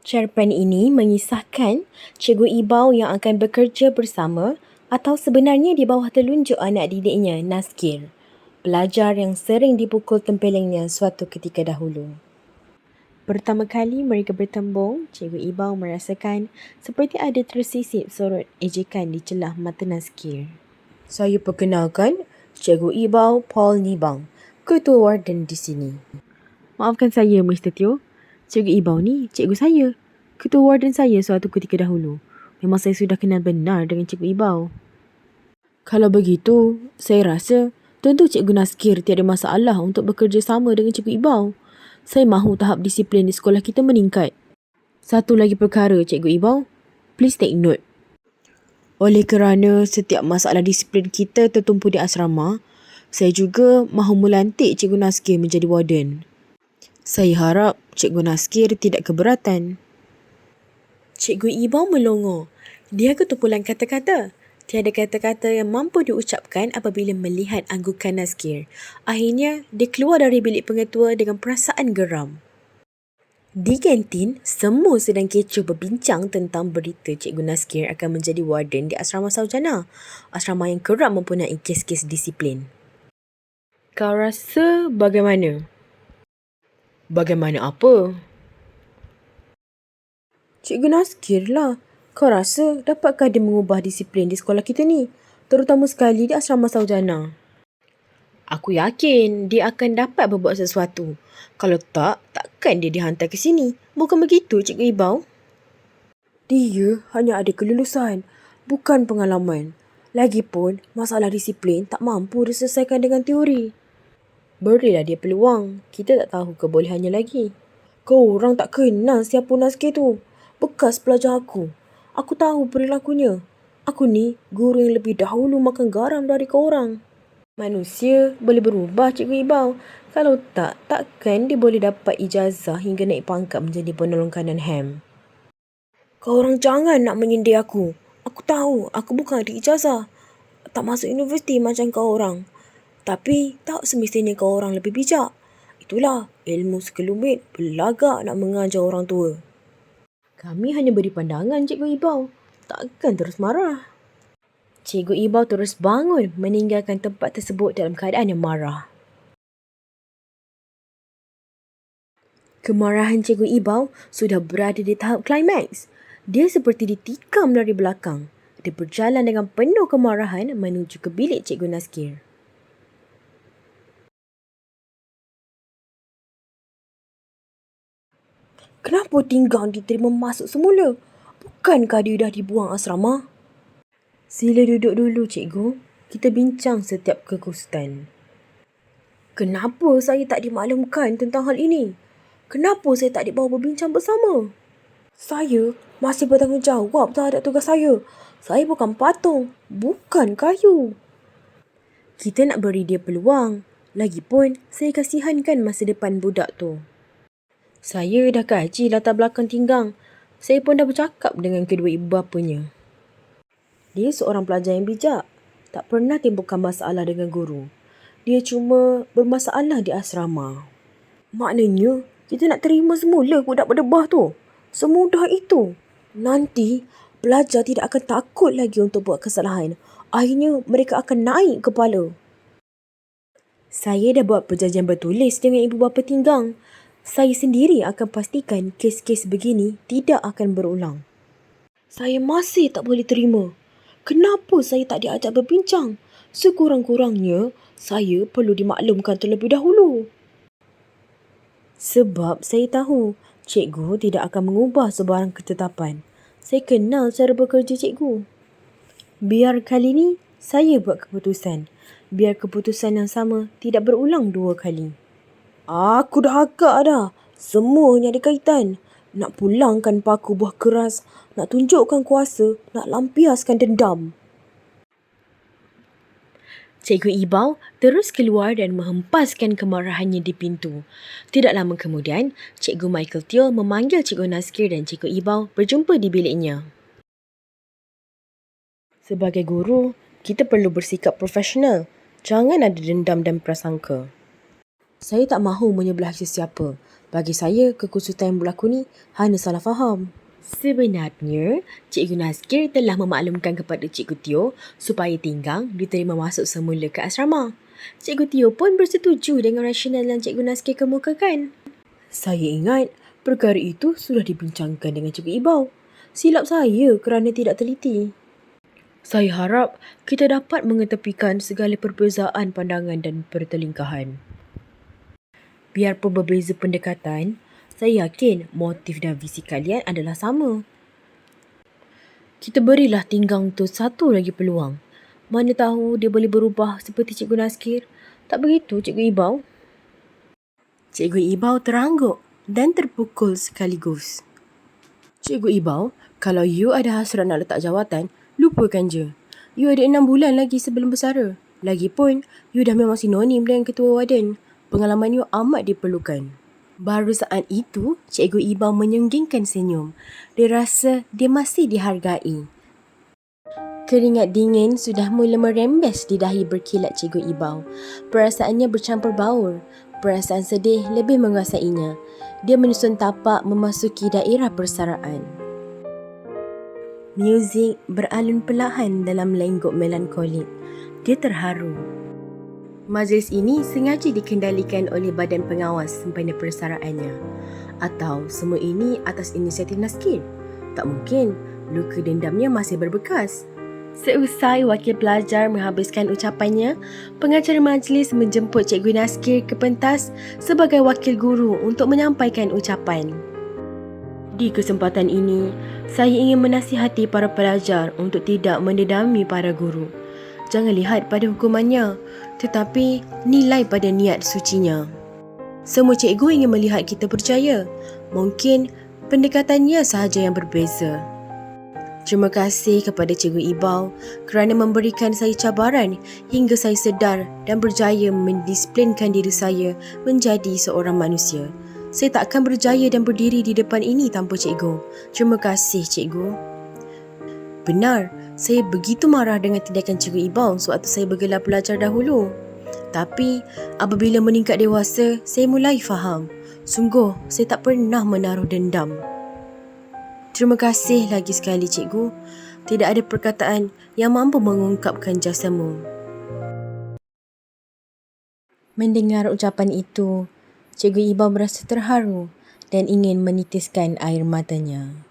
Cerpen ini mengisahkan Cikgu Ibau yang akan bekerja bersama atau sebenarnya di bawah telunjuk anak didiknya, Nazkir, pelajar yang sering dipukul tempelengnya suatu ketika dahulu. Pertama kali mereka bertembung, Cikgu Ibau merasakan seperti ada tersisip sorot ejekan di celah mata Nazkir. Saya perkenalkan Cikgu Ibau Paul Nibang, Ketua Warden di sini. Maafkan saya, Mr. Teo. Cikgu Ibau ni cikgu saya. Ketua Warden saya suatu ketika dahulu. Memang saya sudah kenal benar dengan Cikgu Ibau. Kalau begitu, saya rasa tentu Cikgu Nazkir tiada masalah untuk bekerja sama dengan Cikgu Ibau. Saya mahu tahap disiplin di sekolah kita meningkat. Satu lagi perkara, Cikgu Ibau. Please take note. Oleh kerana setiap masalah disiplin kita tertumpu di asrama, saya juga mahu melantik Cikgu Nazkir menjadi warden. Saya harap Cikgu Nazkir tidak keberatan. Cikgu Ibau melongo. Dia ketumpulan kata-kata. Tiada kata-kata yang mampu diucapkan apabila melihat anggukan Nazkir. Akhirnya, dia keluar dari bilik pengetua dengan perasaan geram. Di kantin, semua sedang kecoh berbincang tentang berita Cikgu Nazkir akan menjadi warden di Asrama Sarjana. Asrama yang kerap mempunyai kes-kes disiplin. Kau rasa bagaimana? Bagaimana apa? Cikgu Nazkir lah. Kau rasa dapatkah dia mengubah disiplin di sekolah kita ni? Terutama sekali di Asrama Sarjana. Aku yakin dia akan dapat berbuat sesuatu. Kalau tak, takkan dia dihantar ke sini. Bukan begitu, Cikgu Ibau? Dia hanya ada kelulusan, bukan pengalaman. Lagipun, masalah disiplin tak mampu diselesaikan dengan teori. Berilah dia peluang. Kita tak tahu kebolehannya lagi. Kau orang tak kenal siapa Nazkir tu. Bekas pelajar aku. Aku tahu perilakunya. Aku ni guru yang lebih dahulu makan garam dari kau orang. Manusia boleh berubah, Cikgu Ibau. Kalau tak, takkan dia boleh dapat ijazah hingga naik pangkat menjadi penolong kanan HAM. Kau orang jangan nak menyindir aku. Aku tahu aku bukan ada ijazah. Tak masuk universiti macam kau orang. Tapi tak semestinya kau orang lebih bijak. Itulah ilmu sekelumit belagak nak mengajar orang tua. Kami hanya beri pandangan, Cikgu Ibau. Takkan terus marah. Cikgu Ibau terus bangun meninggalkan tempat tersebut dalam keadaan yang marah. Kemarahan Cikgu Ibau sudah berada di tahap klimaks. Dia seperti ditikam dari belakang. Dia berjalan dengan penuh kemarahan menuju ke bilik Cikgu Nazkir. Kenapa Tinggang diterima masuk semula? Bukankah dia dah dibuang asrama? Sila duduk dulu, Cikgu. Kita bincang setiap kekhusutan. Kenapa saya tak dimaklumkan tentang hal ini? Kenapa saya tak dibawa berbincang bersama? Saya masih bertanggungjawab terhadap tugas saya. Saya bukan patung, bukan kayu. Kita nak beri dia peluang. Lagipun, saya kasihankan masa depan budak tu. Saya dah kaji latar belakang Tinggang. Saya pun dah bercakap dengan kedua ibu bapanya. Dia seorang pelajar yang bijak. Tak pernah timbulkan masalah dengan guru. Dia cuma bermasalah di asrama. Maknanya, kita nak terima semula budak berdebah tu. Semudah itu. Nanti, pelajar tidak akan takut lagi untuk buat kesalahan. Akhirnya, mereka akan naik kepala. Saya dah buat perjanjian bertulis dengan ibu bapa Tinggang. Saya sendiri akan pastikan kes-kes begini tidak akan berulang. Saya masih tak boleh terima. Kenapa saya tak diajak berbincang? Sekurang-kurangnya, saya perlu dimaklumkan terlebih dahulu. Sebab saya tahu cikgu tidak akan mengubah sebarang ketetapan. Saya kenal cara bekerja cikgu. Biar kali ni saya buat keputusan. Biar keputusan yang sama tidak berulang 2 kali. Aku dah agak dah. Semuanya ada kaitan. Nak pulangkan paku buah keras. Nak tunjukkan kuasa. Nak lampiaskan dendam. Cikgu Ibau terus keluar dan menghempaskan kemarahannya di pintu. Tidak lama kemudian, Cikgu Michael Teo memanggil Cikgu Nazkir dan Cikgu Ibau berjumpa di biliknya. Sebagai guru, kita perlu bersikap profesional. Jangan ada dendam dan prasangka. Saya tak mahu menyebelah sesiapa. Bagi saya, kekusutan yang berlaku ni hanya salah faham. Sebenarnya, Cikgu Nazkir telah memaklumkan kepada Cikgu Teo supaya Tinggang diterima masuk semula ke asrama. Cikgu Teo pun bersetuju dengan rasional yang Cikgu Nazkir kemukakan. Saya ingat perkara itu sudah dibincangkan dengan Cikgu Ibau. Silap saya kerana tidak teliti. Saya harap kita dapat mengetepikan segala perbezaan pandangan dan pertelingkahan. Biarpun berbeza pendekatan, saya yakin motif dan visi kalian adalah sama. Kita berilah Tinggang tu satu lagi peluang. Mana tahu dia boleh berubah seperti Cikgu Nazkir. Tak begitu, Cikgu Ibau? Cikgu Ibau terangguk dan terpukul sekaligus. Cikgu Ibau, kalau you ada hasrat nak letak jawatan, lupakan je. You ada 6 bulan lagi sebelum bersara. Lagipun, you dah memang sinonim dengan Ketua Warden. Pengalaman you amat diperlukan. Baru saat itu, Cikgu Ibau menyunggingkan senyum. Dia rasa dia masih dihargai. Keringat dingin sudah mula merembes di dahi berkilat Cikgu Ibau. Perasaannya bercampur baur. Perasaan sedih lebih menguasainya. Dia menyusun tapak memasuki daerah persaraan. Muzik beralun perlahan dalam lenggok melankolik. Dia terharu. Majlis ini sengaja dikendalikan oleh badan pengawas sempena persaraannya. Atau semua ini atas inisiatif Nazkir? Tak mungkin, luka dendamnya masih berbekas. Seusai wakil pelajar menghabiskan ucapannya, pengacara majlis menjemput Cikgu Nazkir ke pentas sebagai wakil guru untuk menyampaikan ucapan. Di kesempatan ini, saya ingin menasihati para pelajar untuk tidak mendendami para guru. Jangan lihat pada hukumannya, tetapi nilai pada niat sucinya. Semua cikgu ingin melihat kita berjaya. Mungkin pendekatannya sahaja yang berbeza. Terima kasih kepada Cikgu Ibau kerana memberikan saya cabaran hingga saya sedar dan berjaya mendisiplinkan diri saya menjadi seorang manusia. Saya tak akan berjaya dan berdiri di depan ini tanpa cikgu. Terima kasih, cikgu. Benar, saya begitu marah dengan tindakan Cikgu Ibau sewaktu saya bergelar pelajar dahulu. Tapi, apabila meningkat dewasa, saya mulai faham. Sungguh, saya tak pernah menaruh dendam. Terima kasih lagi sekali, cikgu. Tidak ada perkataan yang mampu mengungkapkan jasamu. Mendengar ucapan itu, Cikgu Ibau merasa terharu dan ingin menitiskan air matanya.